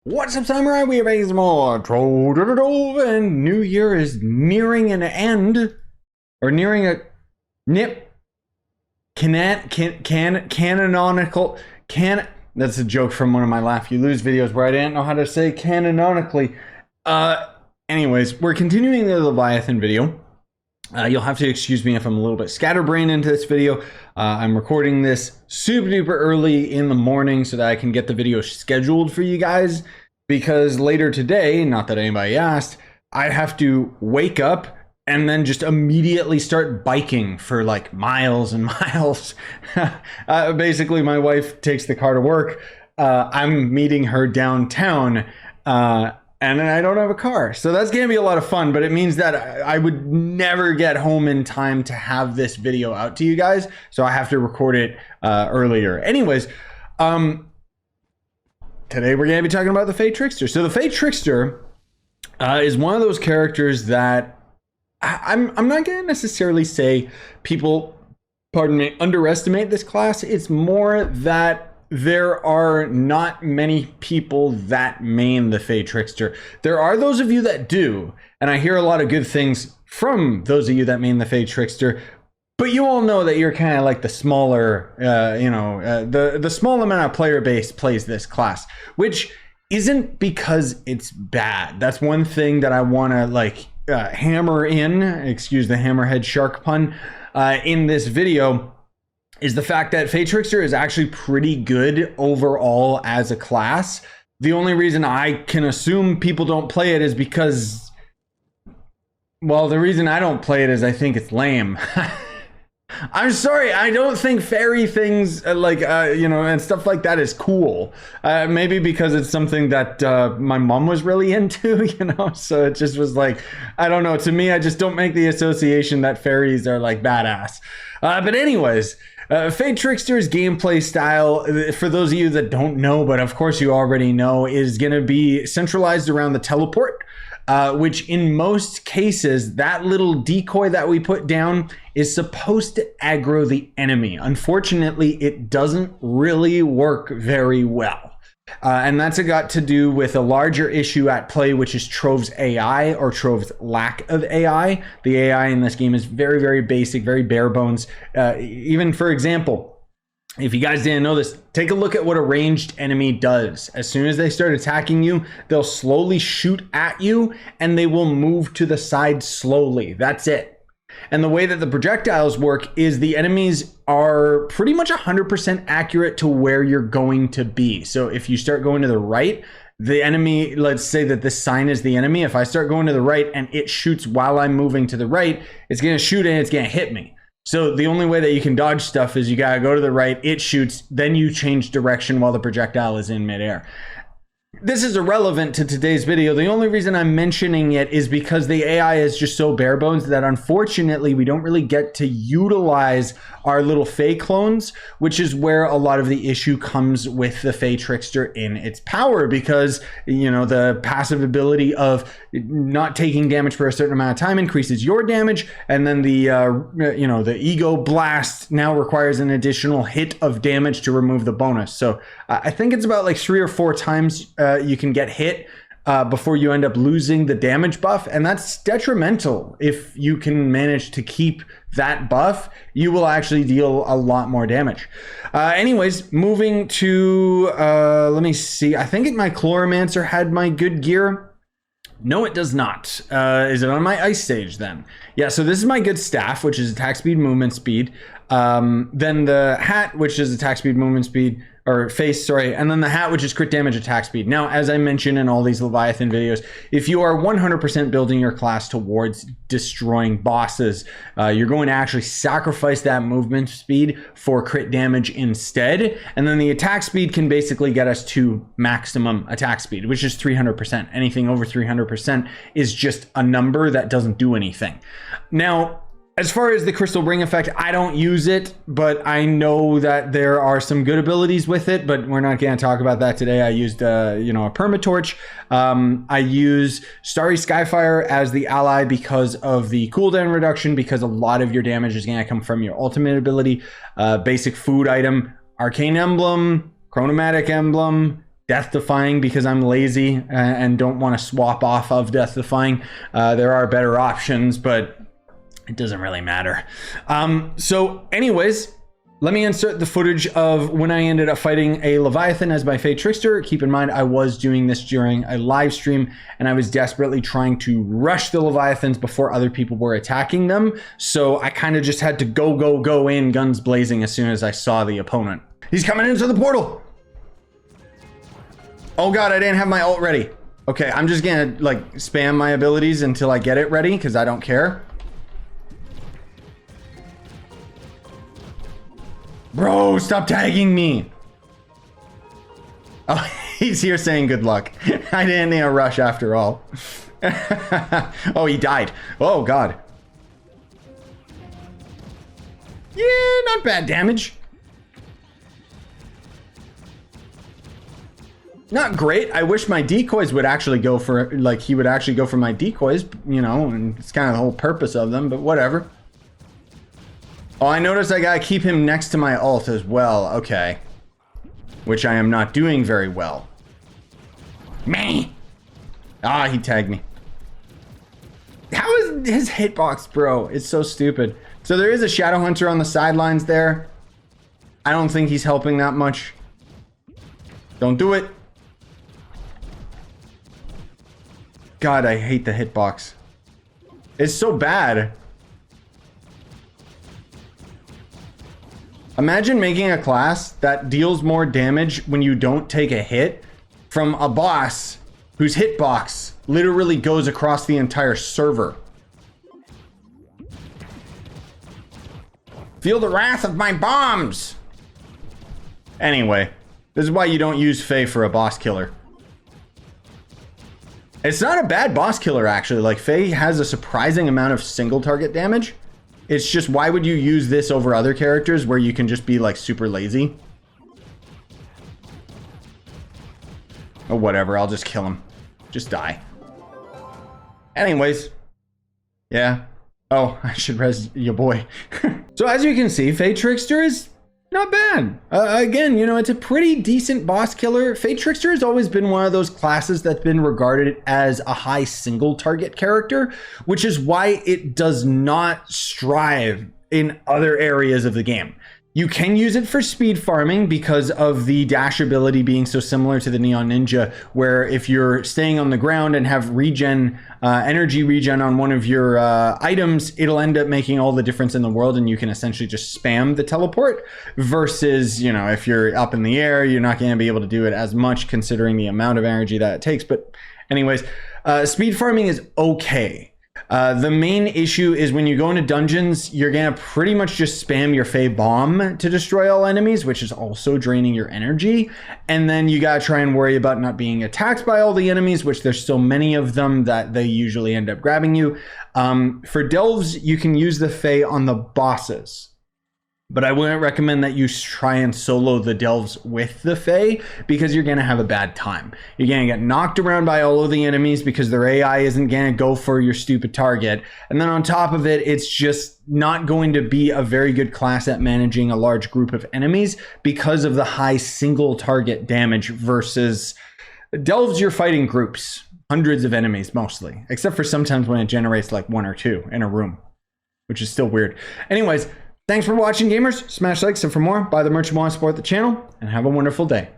What's up, Samurai? We have some more Trove, and New Year is nearing an end, or nearing a canonical. That's a joke from one of my Laugh You Lose videos where I didn't know how to say canonically. Anyways, we're continuing the Leviathan video. You'll have to excuse me if I'm a little bit scatterbrained into this video. I'm recording this super duper early in the morning so that I can get the video scheduled for you guys, because later today, not that anybody asked, I have to wake up and then just immediately start biking for like miles and miles. Basically, my wife takes the car to work. I'm meeting her downtown. And I don't have a car. So that's going to be a lot of fun, but it means that I would never get home in time to have this video out to you guys. So I have to record it earlier. Anyways, today we're going to be talking about the Fae Trickster. So the Fae Trickster is one of those characters that I'm not going to necessarily say people, pardon me, underestimate this class. It's more that there are not many people that main the Fae Trickster. There are those of you that do, and I hear a lot of good things from those of you that main the Fae Trickster, but you all know that you're kind of like the smaller, the small amount of player base plays this class, which isn't because it's bad. That's one thing that I want to like hammer in, excuse the hammerhead shark pun, in this video, is the fact that Fae Trickster is actually pretty good overall as a class. The only reason I can assume people don't play it is because, well, the reason I don't play it is I think it's lame. I'm sorry, I don't think fairy things and stuff like that is cool. Maybe because it's something that my mom was really into, so it just was like, I don't know. To me, I just don't make the association that fairies are like badass. But anyways, Fae Trickster's gameplay style, for those of you that don't know, but of course you already know, is going to be centralized around the teleport, which in most cases, that little decoy that we put down is supposed to aggro the enemy. Unfortunately, it doesn't really work very well. And that's got to do with a larger issue at play, which is Trove's AI, or Trove's lack of AI. The AI in this game is very, very basic, very bare bones. Even for example, if you guys didn't know this, take a look at what a ranged enemy does. As soon as they start attacking you, they'll slowly shoot at you and they will move to the side slowly. That's it. And the way that the projectiles work is the enemies are pretty much 100% accurate to where you're going to be. So if you start going to the right, the enemy, let's say that this sign is the enemy. If I start going to the right and it shoots while I'm moving to the right, it's going to shoot and it's going to hit me. So the only way that you can dodge stuff is you got to go to the right, it shoots, then you change direction while the projectile is in midair. This is irrelevant to today's video. The only reason I'm mentioning it is because the AI is just so bare bones that unfortunately we don't really get to utilize our little Fae clones, which is where a lot of the issue comes with the Fae Trickster in its power, because the passive ability of not taking damage for a certain amount of time increases your damage, and then the ego blast now requires an additional hit of damage to remove the bonus. So I think it's about like 3 or 4 times you can get hit before you end up losing the damage buff, and that's detrimental. If you can manage to keep that buff, you will actually deal a lot more damage. Anyways, moving to, let me see, I think my Chloromancer had my good gear. No, it does not. Is it on my ice stage then? Yeah, so this is my good staff, which is attack speed, movement speed. Then the hat, which is attack speed, movement speed, or face, sorry, and then the hat, which is crit damage, attack speed. Now, as I mentioned in all these Leviathan videos, if you are 100% building your class towards destroying bosses, you're going to actually sacrifice that movement speed for crit damage instead. And then the attack speed can basically get us to maximum attack speed, which is 300%. Anything over 300% is just a number that doesn't do anything. Now, as far as the crystal ring effect, I don't use it, but I know that there are some good abilities with it, but we're not going to talk about that today. I used a permatorch. I use Starry Skyfire as the ally because of the cooldown reduction, because a lot of your damage is going to come from your ultimate ability. Basic food item, arcane emblem, chronomatic emblem, Death Defying because I'm lazy and don't want to swap off of Death Defying. There are better options, but it doesn't really matter. So anyways, let me insert the footage of when I ended up fighting a Leviathan as my Fae Trickster. Keep in mind, I was doing this during a live stream and I was desperately trying to rush the Leviathans before other people were attacking them. So I kind of just had to go in guns blazing as soon as I saw the opponent. He's coming into the portal. Oh God, I didn't have my ult ready. Okay, I'm just gonna like spam my abilities until I get it ready because I don't care. Bro, stop tagging me. Oh, he's here saying good luck. I didn't need a rush after all. Oh, he died. Oh, God. Yeah, not bad damage. Not great. I wish my decoys would actually go for, like, he would actually go for my decoys, you know, and it's kind of the whole purpose of them, but whatever. Oh, I noticed I gotta keep him next to my ult as well. Okay. Which I am not doing very well. Me. Ah, he tagged me. How is his hitbox, bro? It's so stupid. So there is a Shadow Hunter on the sidelines there. I don't think he's helping that much. Don't do it. God, I hate the hitbox. It's so bad. Imagine making a class that deals more damage when you don't take a hit from a boss whose hitbox literally goes across the entire server. Feel the wrath of my bombs! Anyway, this is why you don't use Fae for a boss killer. It's not a bad boss killer, actually. Like, Fae has a surprising amount of single target damage. It's just, why would you use this over other characters where you can just be like super lazy? Oh, whatever, I'll just kill him. Just die. Anyways. Yeah. Oh, I should res your boy. So as you can see, Fae Trickster is not bad. Again, you know, it's a pretty decent boss killer. Fae Trickster has always been one of those classes that's been regarded as a high single target character, which is why it does not strive in other areas of the game. You can use it for speed farming because of the dash ability being so similar to the Neon Ninja, where if you're staying on the ground and have regen, energy regen on one of your items, it'll end up making all the difference in the world and you can essentially just spam the teleport. Versus, you know, if you're up in the air, you're not going to be able to do it as much considering the amount of energy that it takes. But anyways, speed farming is okay. The main issue is when you go into dungeons, you're gonna pretty much just spam your Fae Bomb to destroy all enemies, which is also draining your energy. And then you gotta try and worry about not being attacked by all the enemies, which there's so many of them that they usually end up grabbing you. For delves, you can use the Fae on the bosses. But I wouldn't recommend that you try and solo the delves with the Fae because you're going to have a bad time. You're going to get knocked around by all of the enemies because their AI isn't going to go for your stupid target. And then on top of it, it's just not going to be a very good class at managing a large group of enemies because of the high single target damage versus delves. You're fighting groups, hundreds of enemies mostly, except for sometimes when it generates like one or two in a room, which is still weird. Anyways, thanks for watching, gamers. Smash like, sub for more, buy the merch if you want to support the channel, and have a wonderful day.